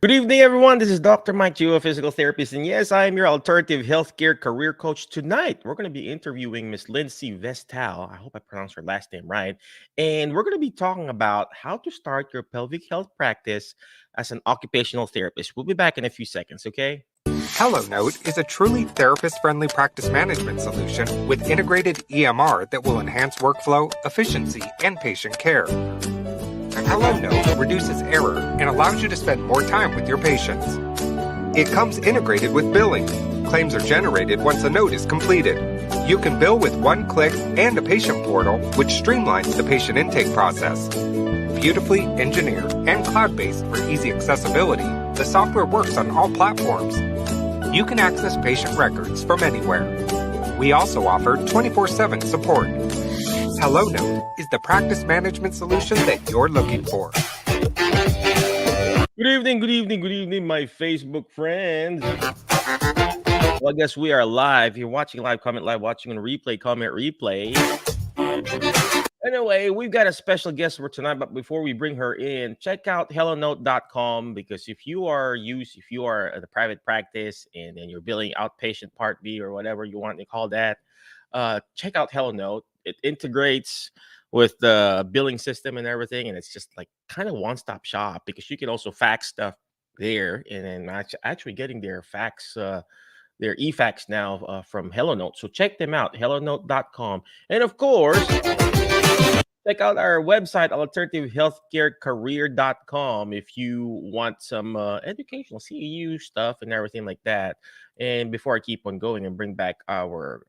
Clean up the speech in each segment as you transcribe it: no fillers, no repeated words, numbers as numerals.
Good evening, everyone. This is Dr. Mike, geophysical therapist, and yes, I am your alternative healthcare career coach. Tonight, we're going to be interviewing Miss Lindsey Vestal. I hope I pronounced her last name right. And we're going to be talking about how to start your pelvic health practice as an occupational therapist. We'll be back in a few seconds, okay? HelloNote is a truly therapist-friendly practice management solution with integrated EMR that will enhance workflow, efficiency, and patient care. HelloNote reduces error and allows you to spend more time with your patients. It comes integrated with billing. Claims are generated once a note is completed. You can bill with one click and a patient portal, which streamlines the patient intake process. Beautifully engineered and cloud-based for easy accessibility, the software works on all platforms. You can access patient records from anywhere. We also offer 24/7 support. HelloNote is the practice management solution that you're looking for. Good evening, my Facebook friends. Well, I guess we are live. If you're watching live, comment live. Watching on replay, comment replay. Anyway, we've got a special guest for tonight, but before we bring her in, check out hellonote.com because if you are at a private practice and then you're billing outpatient Part B or whatever you want to call that, check out HelloNote. It integrates with the billing system and everything, and it's just like kind of one-stop shop because you can also fax stuff there, and then actually getting their e-fax now from HelloNote. So check them out, hellonote.com. And of course, check out our website, alternativehealthcarecareer.com, if you want some educational CEU stuff and everything like that. And before I keep on going and bring back our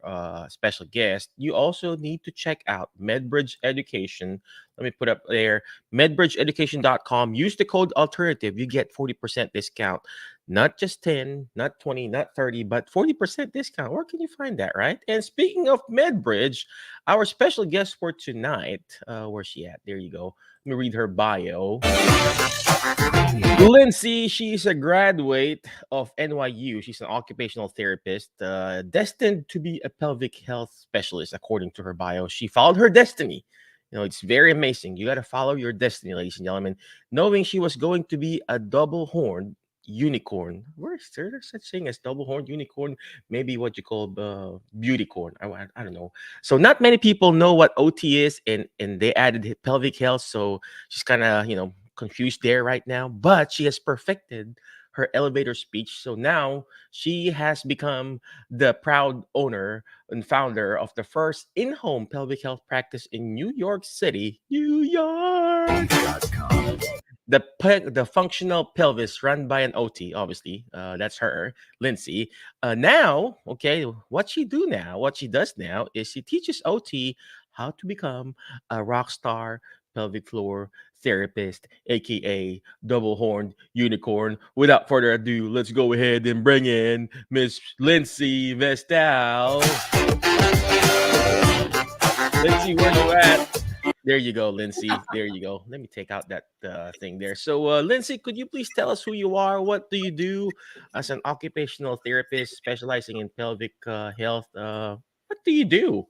special guest, you also need to check out MedBridge Education. Let me put up there, medbridgeeducation.com. Use the code alternative. You get 40% discount. Not just 10, not 20, not 30, but 40% discount. Where can you find that, right? And speaking of MedBridge, our special guest for tonight, where's she at? There you go. Let me read her bio. Lindsey, she's a graduate of NYU. She's an occupational therapist, destined to be a pelvic health specialist, according to her bio. She followed her destiny. It's very amazing. You got to follow your destiny, ladies and gentlemen. Knowing she was going to be a double horned unicorn. Where is there such thing as double horned unicorn? Maybe what you call beauty corn. I don't know. So not many people know what OT is, and they added pelvic health. So she's kind of confused there right now. But she has perfected her elevator speech. So now she has become the proud owner and founder of the first in-home pelvic health practice in New York City, New York. The functional pelvis run by an OT, obviously. That's her, Lindsey. Now, okay, what she does now is she teaches OT how to become a rock star pelvic floor therapist, aka double horned unicorn. Without further ado, let's go ahead and bring in Miss Lindsey Vestal. Lindsey, where you at? There you go, Lindsey. There you go. Let me take out that thing there. So, Lindsey, could you please tell us who you are? What do you do as an occupational therapist specializing in pelvic health? What do you do?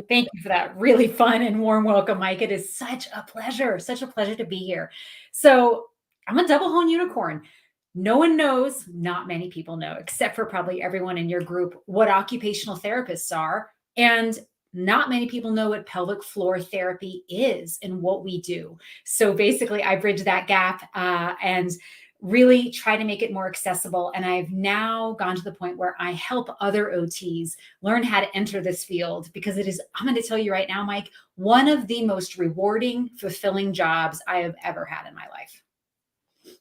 Thank you for that really fun and warm welcome, Mike. It is such a pleasure to be here. So I'm a double horn unicorn. No one knows, not many people know, except for probably everyone in your group, what occupational therapists are. And not many people know what pelvic floor therapy is and what we do. So basically, I bridge that gap and really try to make it more accessible. And I've now gone to the point where I help other OTs learn how to enter this field because it is, I'm going to tell you right now, Mike, one of the most rewarding, fulfilling jobs I have ever had in my life.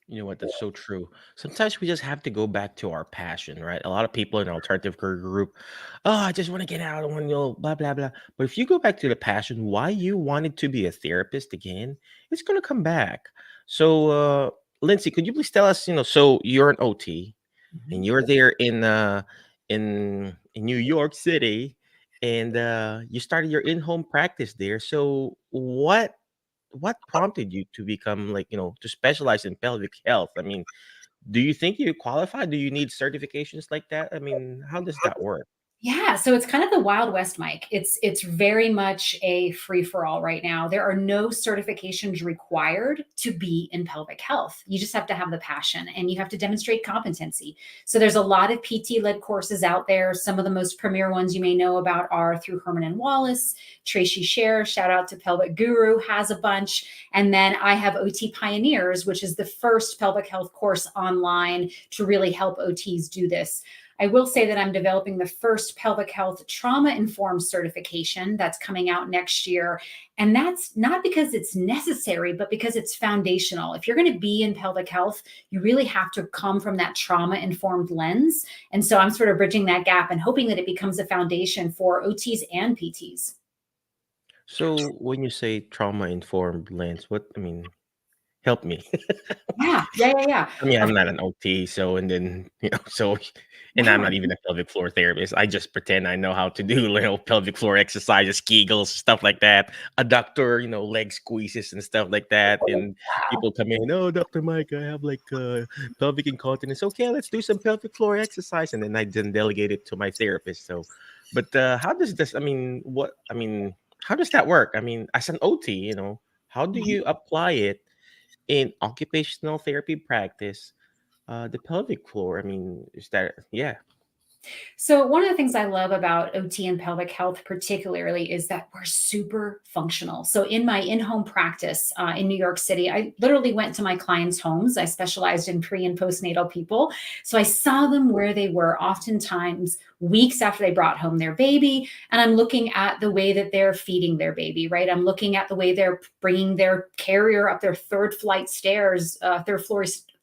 You know what? That's so true. Sometimes we just have to go back to our passion, right? A lot of people in the alternative career group, oh, I just want to get out. I want to blah, blah, blah. But if you go back to the passion, why you wanted to be a therapist again, it's going to come back. So, Lindsey, could you please tell us, so you're an OT and you're there in New York City and you started your in-home practice there. So what prompted you to become to specialize in pelvic health? I mean, do you think you qualify? Do you need certifications like that? I mean, how does that work? Yeah, so it's kind of the Wild West, Mike. It's very much a free for all right now. There are no certifications required to be in pelvic health. You just have to have the passion and you have to demonstrate competency. So there's a lot of PT led courses out there. Some of the most premier ones you may know about are through Herman and Wallace, Tracy Scher, shout out to Pelvic Guru, has a bunch. And then I have OT Pioneers, which is the first pelvic health course online to really help OTs do this. I will say that I'm developing the first pelvic health trauma-informed certification that's coming out next year. And that's not because it's necessary, but because it's foundational. If you're going to be in pelvic health, you really have to come from that trauma-informed lens. And so I'm sort of bridging that gap and hoping that it becomes a foundation for OTs and PTs. So when you say trauma informed lens, what I mean, help me. Yeah. I mean, Of I'm not an OT, so and then so and I'm Yeah. not even a pelvic floor therapist. I just pretend I know how to do pelvic floor exercises, Kegels, stuff like that. Adductor, leg squeezes and stuff like that. And people come in, oh, Dr. Mike, I have like pelvic incontinence. Okay, let's do some pelvic floor exercise, and then I then delegate it to my therapist. So, but how does this? I mean, how does that work? I mean, as an OT, how do you apply it in occupational therapy practice, the pelvic floor? I mean, is that yeah. So, one of the things I love about OT and pelvic health, particularly, is that we're super functional. So, in my in home practice in New York City, I literally went to my clients' homes. I specialized in pre and postnatal people. So, I saw them where they were, oftentimes weeks after they brought home their baby. And I'm looking at the way that they're feeding their baby, right? I'm looking at the way they're bringing their carrier up their third flight stairs,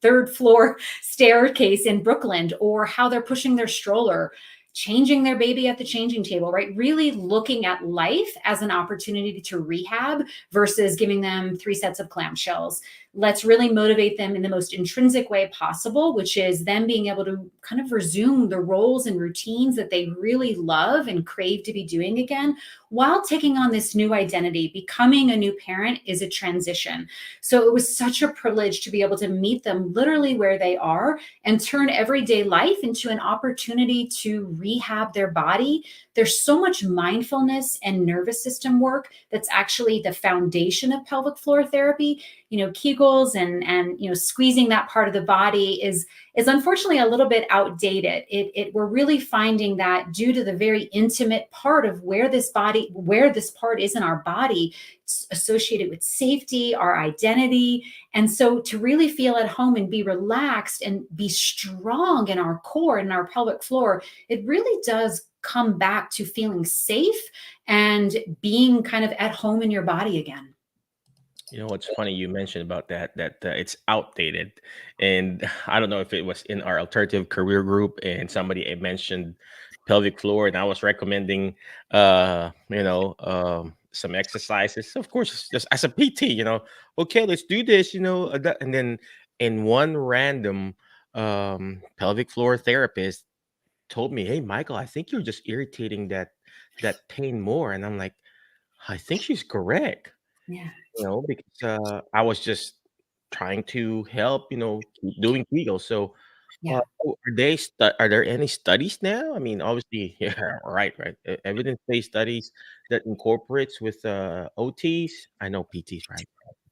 third floor staircase in Brooklyn, or how they're pushing their stroller, changing their baby at the changing table, right? Really looking at life as an opportunity to rehab versus giving them 3 sets of clamshells. Let's really motivate them in the most intrinsic way possible, which is them being able to kind of resume the roles and routines that they really love and crave to be doing again, while taking on this new identity. Becoming a new parent is a transition. So it was such a privilege to be able to meet them literally where they are and turn everyday life into an opportunity to rehab their body. There's so much mindfulness and nervous system work that's actually the foundation of pelvic floor therapy. Kegels and squeezing that part of the body is unfortunately a little bit outdated. We're really finding that due to the very intimate part of where this part is in our body, it's associated with safety, our identity. And so to really feel at home and be relaxed and be strong in our core and our pelvic floor, it really does come back to feeling safe and being kind of at home in your body again. What's funny you mentioned about that it's outdated, and I don't know if it was in our alternative career group and somebody had mentioned pelvic floor, and I was recommending some exercises. Of course, just as a PT, okay, let's do this, and then in one random pelvic floor therapist told me, hey, Michael, I think you're just irritating that pain more, and I'm like, I think she's correct. Yeah. Because I was just trying to help, keep doing Kegels. So, Yeah. are there any studies now? I mean, obviously, yeah, right. Evidence-based studies that incorporates with OTs. I know PTs, right?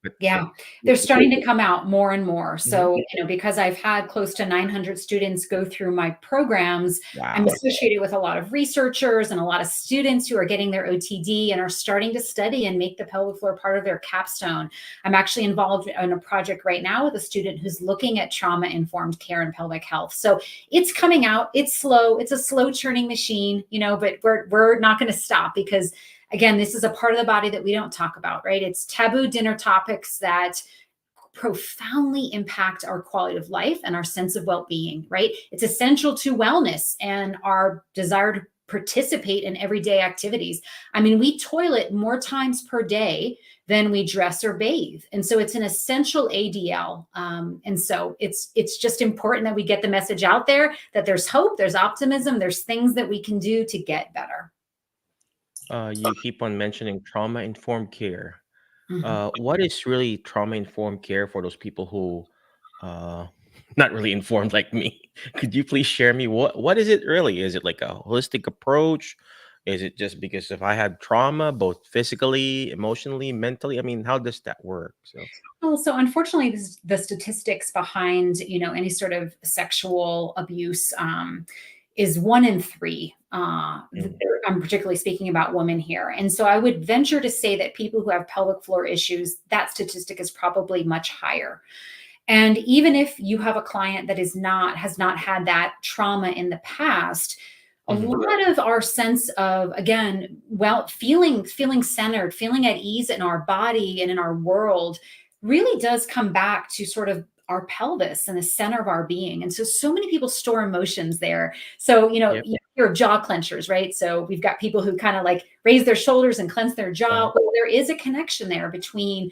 But Yeah, they're starting to come out more and more. Mhm. So, because I've had close to 900 students go through my programs, I'm Wow. associated with a lot of researchers and a lot of students who are getting their OTD and are starting to study and make the pelvic floor part of their capstone. I'm actually involved in a project right now with a student who's looking at trauma-informed care and pelvic health. So it's coming out. It's slow. It's a slow churning machine, but we're not going to stop because again, this is a part of the body that we don't talk about, right? It's taboo dinner topics that profoundly impact our quality of life and our sense of well-being, right? It's essential to wellness and our desire to participate in everyday activities. I mean, we toilet more times per day than we dress or bathe. And so it's an essential ADL. And so it's just important that we get the message out there that there's hope, there's optimism, there's things that we can do to get better. You keep on mentioning trauma-informed care. Mhm. What is really trauma-informed care for those people who uh, not really informed like me. Could you please share me what is it really? Is it like a holistic approach? Is it just because if I had trauma, both physically, emotionally, mentally? I mean, how does that work? So, Well, so unfortunately, the statistics behind any sort of sexual abuse is 1 in 3. mm, I'm particularly speaking about women here, and so I would venture to say that people who have pelvic floor issues, that statistic is probably much higher. And even if you have a client that has not had that trauma in the past, a mhm, lot of our sense of, again, well, feeling centered, feeling at ease in our body and in our world really does come back to sort of our pelvis and the center of our being. And so many people store emotions there. So, yep, you hear of jaw clenchers, right? So we've got people who kind of like raise their shoulders and clench their uh-huh, jaw. Well, there is a connection there between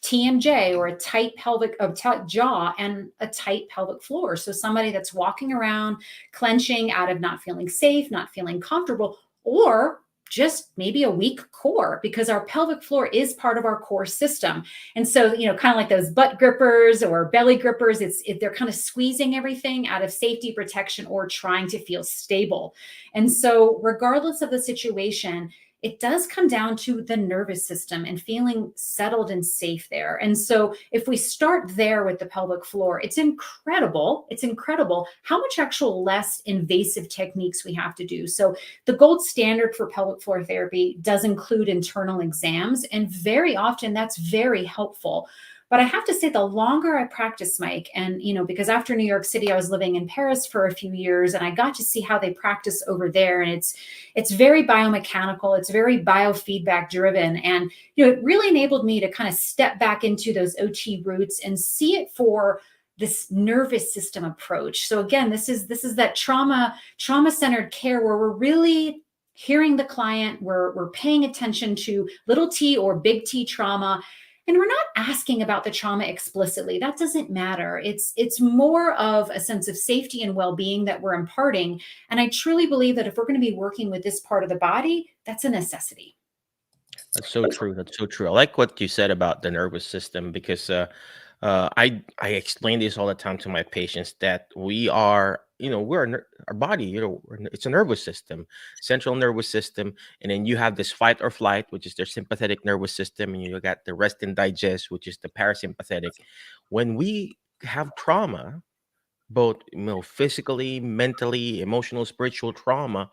TMJ, or a tight pelvic of tight jaw, and a tight pelvic floor. So somebody that's walking around clenching out of not feeling safe, not feeling comfortable, or just maybe a weak core, because our pelvic floor is part of our core system. And so, kind of like those butt grippers or belly grippers, they're kind of squeezing everything out of safety, protection, or trying to feel stable. And so regardless of the situation, it does come down to the nervous system and feeling settled and safe there. And so if we start there with the pelvic floor, it's incredible. It's incredible how much actual less invasive techniques we have to do. So the gold standard for pelvic floor therapy does include internal exams, and very often that's very helpful. But I have to say, the longer I practice, Mike, and because after New York City, I was living in Paris for a few years, and I got to see how they practice over there. And it's very biomechanical, it's very biofeedback driven, and it really enabled me to kind of step back into those OT roots and see it for this nervous system approach. So again, this is that trauma centered care where we're really hearing the client, we're paying attention to little t or big T trauma, and we're not asking about the trauma explicitly. That doesn't matter. It's more of a sense of safety and well-being that we're imparting. And I truly believe that if we're going to be working with this part of the body, that's a necessity. that's so true. That's so true. I like what you said about the nervous system because I explain this all the time to my patients that we are, our body, it's a nervous system, central nervous system, and then you have this fight or flight, which is their sympathetic nervous system, and you got the rest and digest, which is the parasympathetic. When we have trauma, both physically, mentally, emotional, spiritual trauma,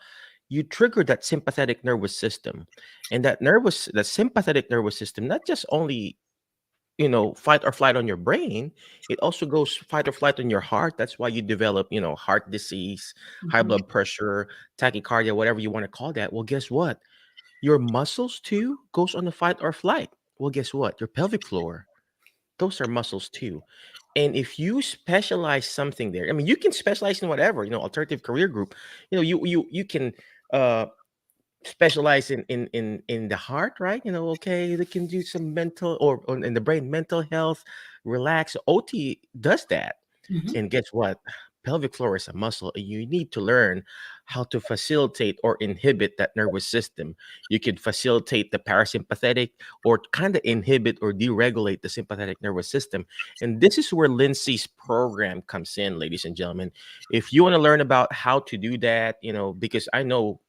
you trigger that sympathetic nervous system, and that sympathetic nervous system not just only fight or flight on your brain, it also goes fight or flight on your heart. That's why you develop, heart disease, high Mhm. blood pressure, tachycardia, whatever you want to call that. Well, guess what? Your muscles too goes on the fight or flight. Well, guess what? Your pelvic floor, those are muscles too. And if you specialize something there, I mean, you can specialize in whatever, alternative career group, you can uh specialize in the heart, right? Okay, they can do some mental or in the brain, mental health, relax. OT does that. Mhm. And guess what? Pelvic floor is a muscle. And you need to learn how to facilitate or inhibit that nervous system. You can facilitate the parasympathetic or kind of inhibit or deregulate the sympathetic nervous system. And this is where Lindsay's program comes in, ladies and gentlemen. If you want to learn about how to do that, because I know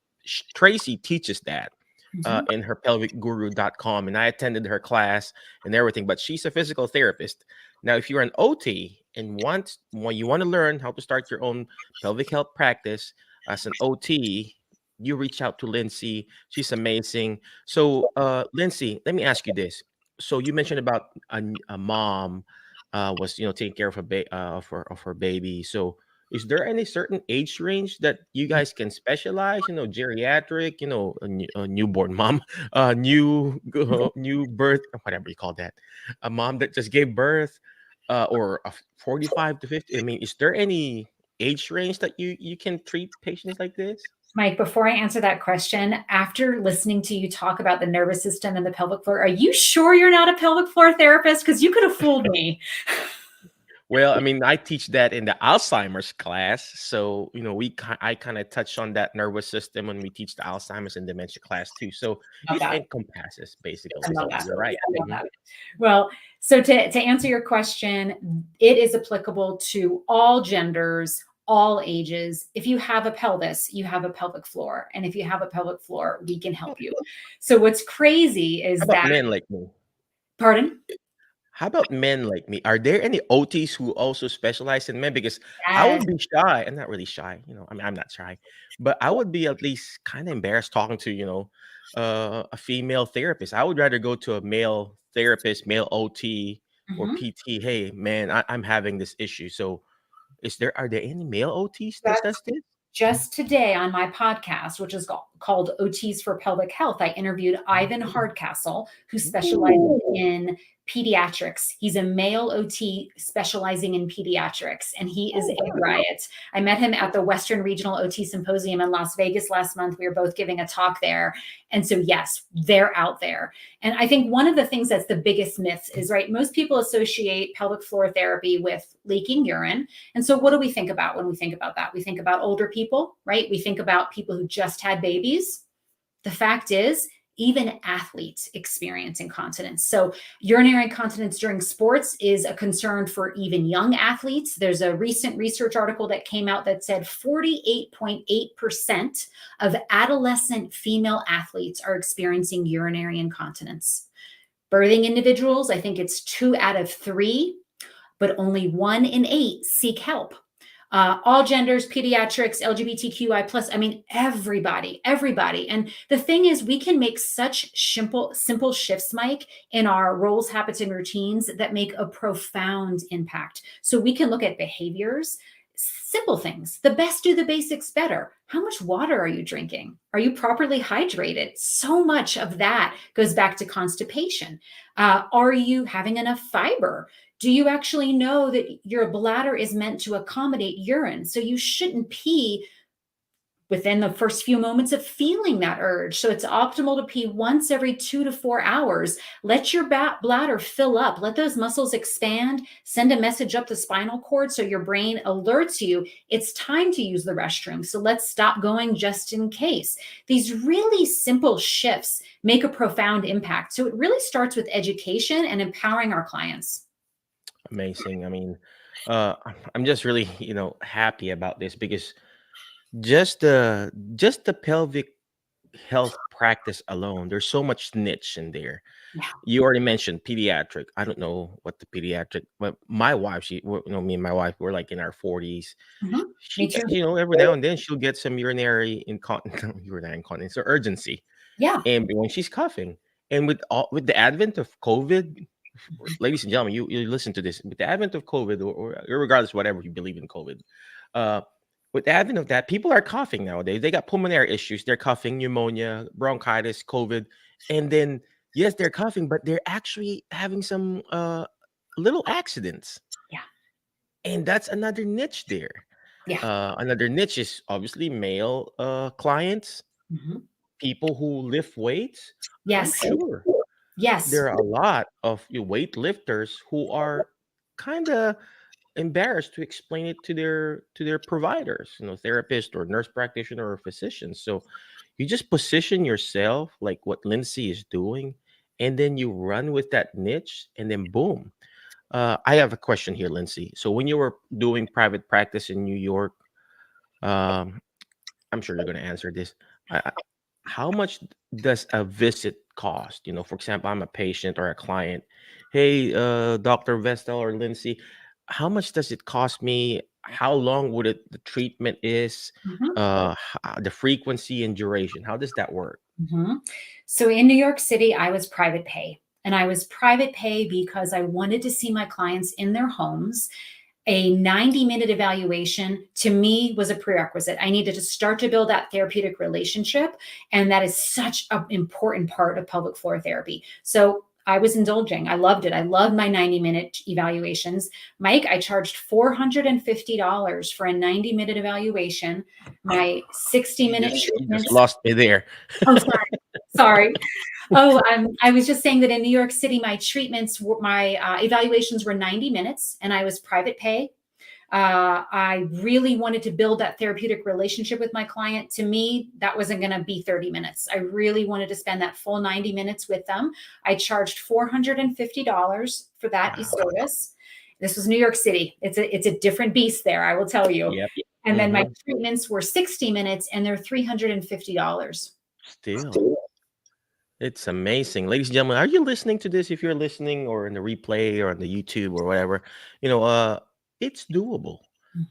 Tracy teaches that Mhm. in her pelvicguru.com, and I attended her class and everything, but she's a physical therapist. Now, if you're an OT and you want to learn how to start your own pelvic health practice as an OT, you reach out to Lindsay. She's amazing. So, Lindsay, let me ask you this. So you mentioned about a mom was taking care of of her baby. So is there any certain age range that you guys can specialize? Geriatric, a newborn mom, new birth, whatever you call that, a mom that just gave birth, or a 45 to 50. I mean, is there any age range that you can treat patients like this? Mike, before I answer that question, after listening to you talk about the nervous system and the pelvic floor, are you sure you're not a pelvic floor therapist? Because you could have fooled me. Well, I mean, I teach that in the Alzheimer's class. So, I kind of touch on that nervous system when we teach the Alzheimer's and dementia class too. So Love it that. encompasses I basically. love So that. you're right. I love Mhm. that. Well, So to answer your question, it is applicable to all genders, all ages. If you have a pelvis, you have a pelvic floor. And if you have a pelvic floor, we can help you. So what's crazy How is about that, men like me? pardon? How about men like me? Are there any OTs who also specialize in men? Because I Yes. would be shy. I'm not really shy, I mean, I'm not shy, but I would be at least kind of embarrassed talking to, a female therapist. I would rather go to a male therapist, male OT or Mhm. PT. Hey, man, I'm having this issue. So, are there any male OTs that does this? Just today on my podcast, which is called OTs for Pelvic Health, I interviewed Ivan Hardcastle, who specializes in pediatrics. He's a male OT specializing in pediatrics, and he is a riot. I met him at the Western Regional OT Symposium in Las Vegas last month. We were both giving a talk there. And so, yes, they're out there. And I think one of the things that's the biggest myth is, right, most people associate pelvic floor therapy with leaking urine. And so what do we think about when we think about that? We think about older people, right? We think about people who just had babies. The fact is, even athletes experience incontinence. So urinary incontinence during sports is a concern for even young athletes. There's a recent research article that came out that said 48.8% of adolescent female athletes are experiencing urinary incontinence. Birthing individuals, I think it's 2 out of 3, but only 1 in 8 seek help. All genders, pediatrics, LGBTQI plus, I mean, everybody. And the thing is, we can make such simple shifts, Mike, in our roles, habits, and routines that make a profound impact. So we can look at behaviors, simple things. The best do the basics better. How much water are you drinking? Are you properly hydrated? So much of that goes back to constipation. Are you having enough fiber? Do you actually know that your bladder is meant to accommodate urine? So you shouldn't pee within the first few moments of feeling that urge. So it's optimal to pee once every 2 to 4 hours. Let your bladder fill up. Let those muscles expand. Send a message up the spinal cord so your brain alerts you it's time to use the restroom. So let's stop going just in case. These really simple shifts make a profound impact. So it really starts with education and empowering our clients. Amazing. I mean, I'm just really, happy about this because just the pelvic health practice alone, there's so much niche in there. Yeah. You already mentioned pediatric. I don't know what the pediatric, but my wife, me and my wife, we're like in our 40s. Mhm. She Me gets, too. every now and then she'll get some urinary incontinence or urgency, Yeah. and when she's coughing, and with the advent of COVID, ladies and gentlemen, you listen to this. With the advent of COVID, or regardless, whatever you believe in COVID, uh, with the advent of that, people are coughing nowadays. They got pulmonary issues. They're coughing, pneumonia, bronchitis, COVID, and then yes, they're coughing, but they're actually having some little accidents, Yeah. and that's another niche there. Yeah. Another niche is obviously male clients, Mhm. people who lift weights. I'm Yes. sure Yes. there are a lot of weightlifters who are kind of embarrassed to explain it to their providers, therapist or nurse practitioner or physician. So you just position yourself like what Lindsay is doing, and then you run with that niche, and then boom. I have a question here, Lindsay. So when you were doing private practice in New York, um, I'm sure you're going to answer this. How much does a visit cost? For example, I'm a patient or a client. Hey, Dr. Vestal or Lindsay, how much does it cost me? How long would the treatment is? Mhm. The frequency and duration. How does that work? Mhm. So in New York City, I was private pay. And I was private pay because I wanted to see my clients in their homes. A 90-minute evaluation to me was a prerequisite. I needed to start to build that therapeutic relationship. And that is such an important part of pelvic floor therapy. So I was indulging. I loved it. I loved my 90-minute evaluations. Mike, I charged $450 for a 90-minute evaluation. My 60-minute You just treatments. lost me there. Oh, sorry. Sorry. Oh, I was just saying that in New York City, my evaluations were 90 minutes and I was private pay. I really wanted to build that therapeutic relationship with my client. To me, that wasn't going to be 30 minutes. I really wanted to spend that full 90 minutes with them. I charged $450 for that service. This was New York City. It's a different beast there, I will tell you. Yep. And then my treatments were 60 minutes and they're $350. Still. It's amazing. Ladies and gentlemen, are you listening to this? If you're listening or in the replay or on the YouTube or whatever, it's doable.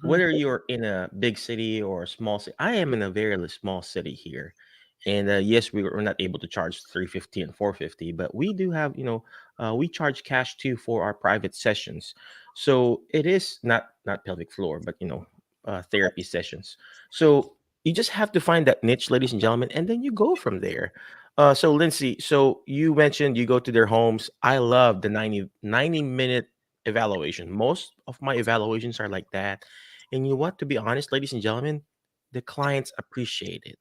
Whether you're in a big city or a small city. I am in a very small city here. And yes, we're not able to charge 350 and 450, but we do have, we charge cash too for our private sessions. So it is not pelvic floor, but therapy sessions. So you just have to find that niche, ladies and gentlemen, and then you go from there. So Lindsey, so you mentioned you go to their homes. I love the 90-minute evaluation. Most of my evaluations are like that. And you know what? To be honest, ladies and gentlemen, the clients appreciate it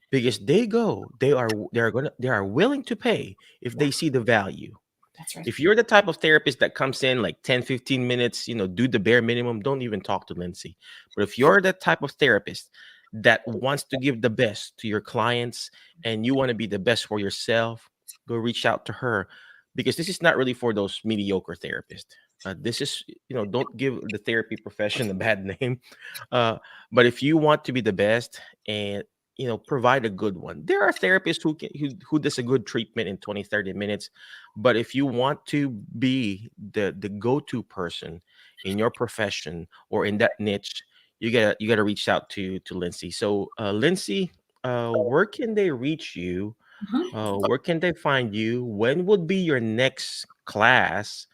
because they are willing to pay if they see the value. That's right. If you're the type of therapist that comes in like 10, 15 minutes, do the bare minimum, don't even talk to Lindsey. But if you're that type of therapist that wants to give the best to your clients and you want to be the best for yourself, go reach out to her, because this is not really for those mediocre therapists. This is, don't give the therapy profession a bad name. But if you want to be the best and provide a good one. There are therapists who does a good treatment in 20, 30 minutes. But if you want to be the go-to person in your profession or in that niche, you gotta reach out to Lindsey. So Lindsey, where can they reach you? Where can they find you? When would be your next class?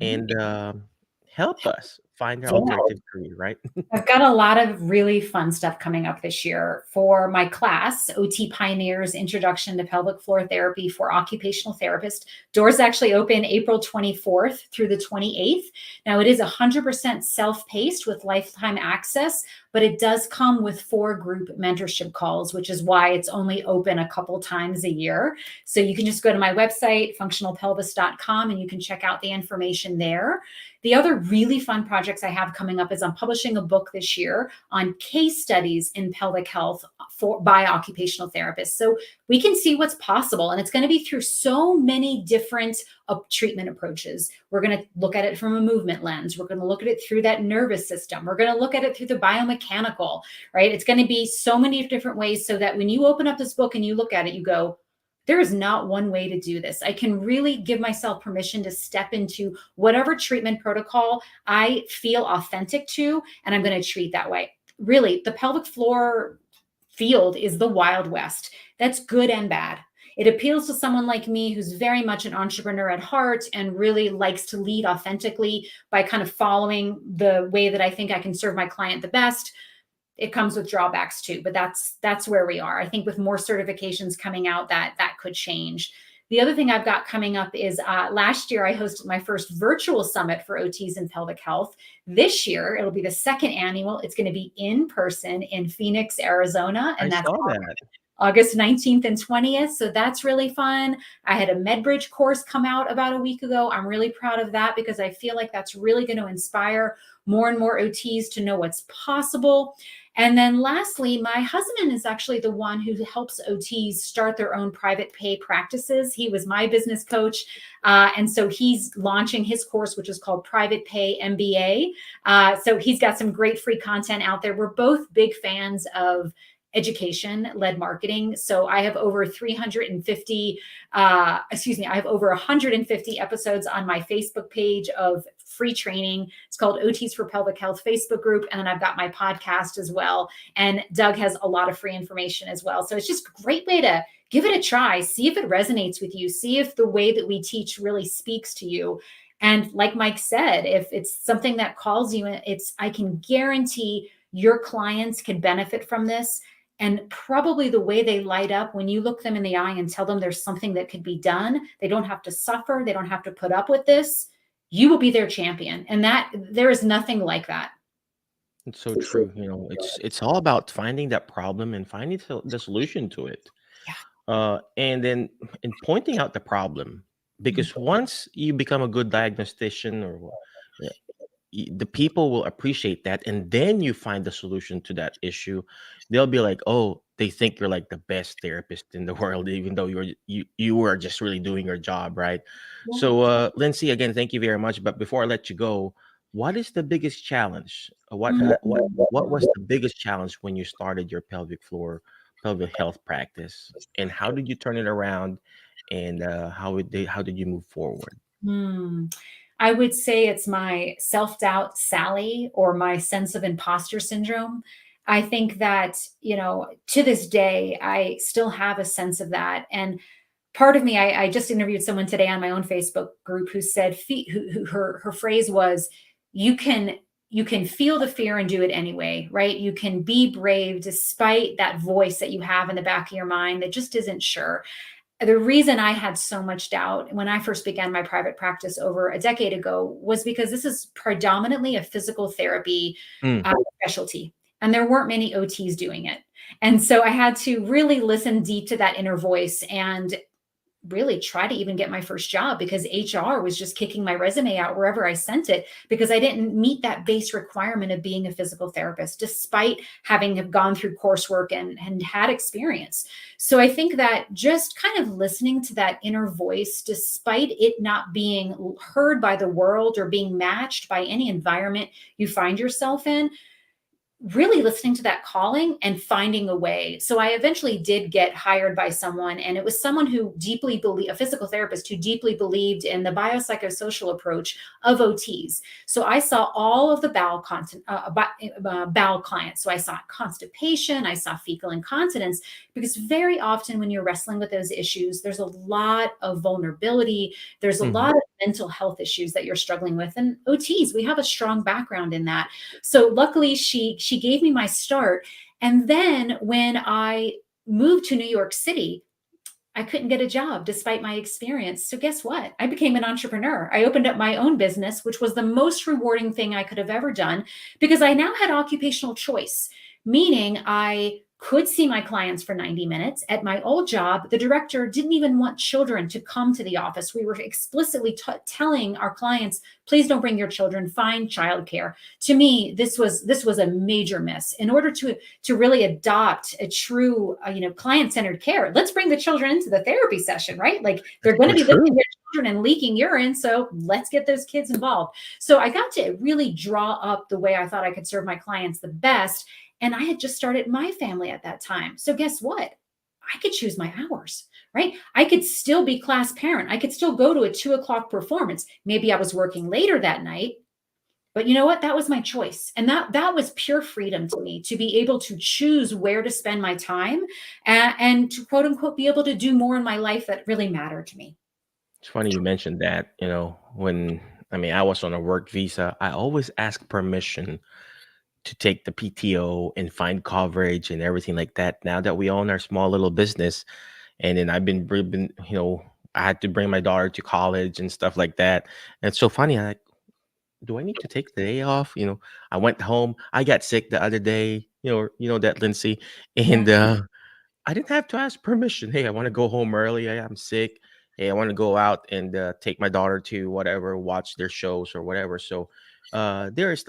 And help us find our alternative career, right? I've got a lot of really fun stuff coming up this year for my class, OT Pioneers Introduction to Pelvic Floor Therapy for Occupational Therapists. Doors actually open April 24th through the 28th. Now, it is 100% self-paced with lifetime access, but it does come with 4 group mentorship calls, which is why it's only open a couple times a year. So you can just go to my website, functionalpelvis.com, and you can check out the information there. The other really fun projects I have coming up is I'm publishing a book this year on case studies in pelvic health by occupational therapists. So we can see what's possible. And it's going to be through so many different treatment approaches. We're going to look at it from a movement lens. We're going to look at it through that nervous system. We're going to look at it through the biomechanical, right? It's going to be so many different ways so that when you open up this book and you look at it, you go, there is not one way to do this. I can really give myself permission to step into whatever treatment protocol I feel authentic to, and I'm going to treat that way. Really, the pelvic floor field is the Wild West. That's good and bad. It appeals to someone like me who's very much an entrepreneur at heart and really likes to lead authentically by kind of following the way that I think I can serve my client the best. It comes with drawbacks too, but that's where we are. I think with more certifications coming out, that could change. The other thing I've got coming up is last year I hosted my first virtual summit for OTs in pelvic health. This year, it'll be the 2nd annual. It's going to be in person in Phoenix, Arizona. And that's August 19th and 20th. So that's really fun. I had a MedBridge course come out about a week ago. I'm really proud of that because I feel like that's really going to inspire more and more OTs to know what's possible. And then lastly, my husband is actually the one who helps OTs start their own private pay practices. He was my business coach. And so he's launching his course, which is called Private Pay MBA. So he's got some great free content out there. We're both big fans of education-led marketing. So I have over 150 episodes on my Facebook page of free training. It's called OTs for Pelvic Health Facebook group. And then I've got my podcast as well. And Doug has a lot of free information as well. So it's just a great way to give it a try, see if it resonates with you, see if the way that we teach really speaks to you. And like Mike said, if it's something that calls you, I can guarantee your clients can benefit from this. And probably the way they light up when you look them in the eye and tell them there's something that could be done, they don't have to suffer, they don't have to put up with this, you will be their champion. And that there is nothing like that. It's so true. It's all about finding that problem and finding the solution to it. Yeah. And then in pointing out the problem, because once you become a good diagnostician or the people will appreciate that, and then you find the solution to that issue. They'll be like, oh, they think you're like the best therapist in the world, even though you were just really doing your job, right? Yeah. So Lindsay, again, thank you very much. But before I let you go, what is the biggest challenge? What was the biggest challenge when you started your pelvic health practice, and how did you turn it around, and how did you move forward? Hmm. I would say it's my self-doubt Sally or my sense of imposter syndrome. I think that, to this day, I still have a sense of that. And part of me, I just interviewed someone today on my own Facebook group who said, who her phrase was, you can you can feel the fear and do it anyway, right? You can be brave despite that voice that you have in the back of your mind that just isn't sure. The reason I had so much doubt when I first began my private practice over a decade ago was because this is predominantly a physical therapy Mm, specialty, and there weren't many OTs doing it. And so I had to really listen deep to that inner voice and really try to even get my first job because HR was just kicking my resume out wherever I sent it because I didn't meet that base requirement of being a physical therapist, despite having have gone through coursework and had experience. So I think that just kind of listening to that inner voice, despite it not being heard by the world or being matched by any environment you find yourself in, really listening to that calling and finding a way. So I eventually did get hired by someone, and it was someone who deeply believed, a physical therapist who deeply believed in the biopsychosocial approach of OTs. So I saw all of the bowel content, bowel clients. So I saw constipation, I saw fecal incontinence, because very often when you're wrestling with those issues, there's a lot of vulnerability. There's a mhm. lot of mental health issues that you're struggling with, and OTs, we have a strong background in that. So luckily she gave me my start. And then when I moved to New York City, I couldn't get a job despite my experience. So guess what? I became an entrepreneur. I opened up my own business, which was the most rewarding thing I could have ever done because I now had occupational choice, meaning I could see my clients for 90 minutes. At my old job, the director didn't even want children to come to the office. We were explicitly telling our clients, please don't bring your children, find childcare. To me, this was a major miss. In order to really adopt a true client-centered care, let's bring the children into the therapy session, right? Like they're going So to be lifting true. their children and leaking urine, so let's get those kids involved. So I got to really draw up the way I thought I could serve my clients the best, and I had just started my family at that time. So guess what? I could choose my hours, right? I could still be class parent. I could still go to a 2 o'clock performance. Maybe I was working later that night, but you know what? That was my choice. And that was pure freedom to me to be able to choose where to spend my time and to quote unquote be able to do more in my life that really mattered to me. It's funny you mentioned that. When I was on a work visa, I always ask permission to take the PTO and find coverage and everything like that. Now that we own our small little business, and then I had to bring my daughter to college and stuff like that. And it's so funny. I like, do I need to take the day off? I went home. I got sick the other day. You know that, Lindsay, Yeah. and I didn't have to ask permission. Hey, I want to go home early. I'm sick. Hey, I want to go out and take my daughter to whatever, watch their shows or whatever. So there is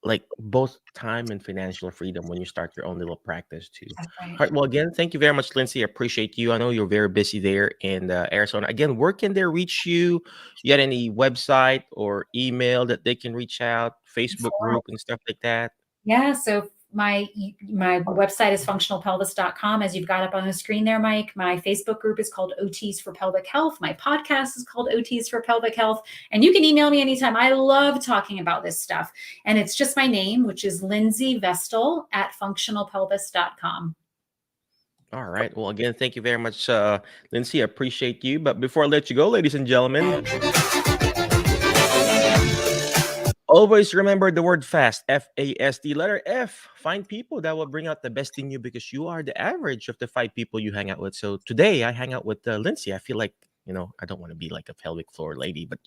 like both time and financial freedom when you start your own little practice too. That's All right. right. Well, again, thank you very much, Lindsay. I appreciate you. I know you're very busy there in Arizona. Again, where can they reach you? You got any website or email that they can reach out, Facebook group and stuff like that? Yeah, so my website is functionalpelvis.com, as you've got up on the screen there, Mike. My Facebook group is called OTs for Pelvic Health. My podcast is called OTs for Pelvic Health. And you can email me anytime. I love talking about this stuff. And it's just my name, which is Lindsey Vestal at functionalpelvis.com. All right. Well, again, thank you very much, Lindsay. I appreciate you. But before I let you go, ladies and gentlemen, always remember the word fast, FASD, letter F. Find people that will bring out the best in you because you are the average of the 5 people you hang out with. So today I hang out with Lindsay. I feel like, I don't want to be like a pelvic floor lady, but,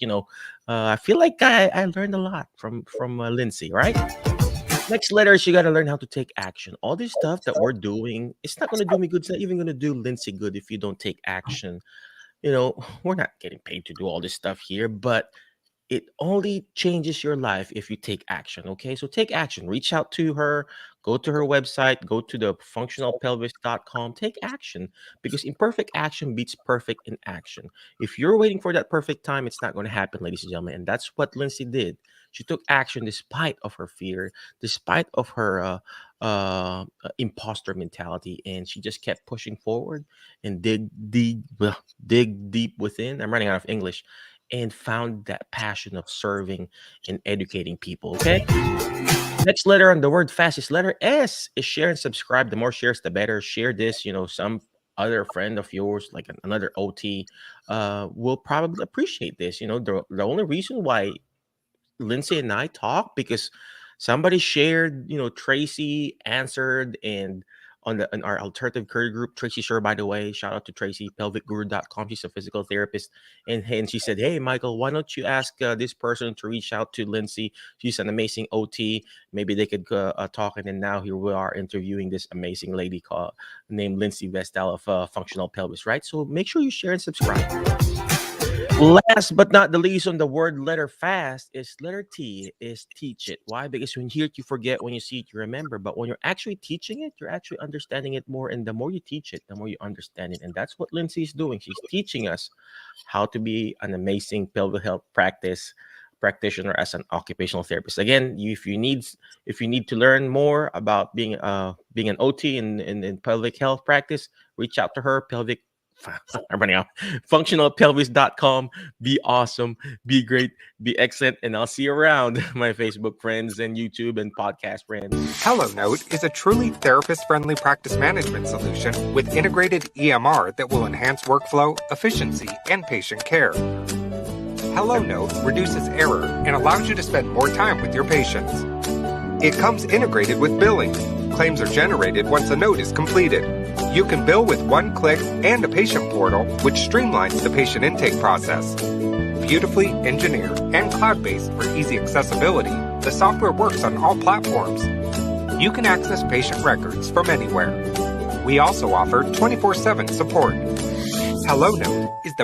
I feel like I learned a lot from Lindsay, right? Next letter is you got to learn how to take action. All this stuff that we're doing, it's not going to do me good. It's not even going to do Lindsay good if you don't take action. We're not getting paid to do all this stuff here, but It only changes your life if you take action. Okay, so take action. Reach out to her. Go to her website. Go to the functionalpelvis.com. Take action, because imperfect action beats perfect in action. If you're waiting for that perfect time, it's not going to happen, ladies and gentlemen. And that's what Lindsey did. She took action despite of her fear, despite of her imposter mentality, and she just kept pushing forward and dig deep within. I'm running out of English, and found that passion of serving and educating people. Okay. Next letter on the word fast is letter S. Is share and subscribe. The more shares, the better. Share this. Some other friend of yours, like another OT, will probably appreciate this. The only reason why Lindsey and I talk, because somebody shared, Tracy answered, and on our alternative career group, Tracy Sure, by the way, shout out to Tracy, pelvicguru.com. She's a physical therapist. And she said, hey, Michael, why don't you ask this person to reach out to Lindsey? She's an amazing OT. Maybe they could talk. And then now here we are interviewing this amazing lady named Lindsey Vestal of Functional Pelvis, right? So make sure you share and subscribe. Last but not the least on the word letter fast is letter T, is teach it. Why? Because when you hear it, you forget. When you see it, you remember. But when you're actually teaching it, you're actually understanding it more. And the more you teach it, the more you understand it. And that's what Lindsey is doing. She's teaching us how to be an amazing pelvic health practitioner as an occupational therapist. Again, if you need to learn more about being an OT in pelvic health practice, reach out to her. I'm running out. Functionalpelvis.com. Be awesome, be great, be excellent, and I'll see you around, my Facebook friends and YouTube and podcast friends. HelloNote is a truly therapist-friendly practice management solution with integrated EMR that will enhance workflow, efficiency, and patient care. HelloNote reduces error and allows you to spend more time with your patients. It comes integrated with billing. Claims are generated once a note is completed. You can bill with one click and a patient portal, which streamlines the patient intake process. Beautifully engineered and cloud-based for easy accessibility, the software works on all platforms. You can access patient records from anywhere. We also offer 24/7 support. HelloNote is the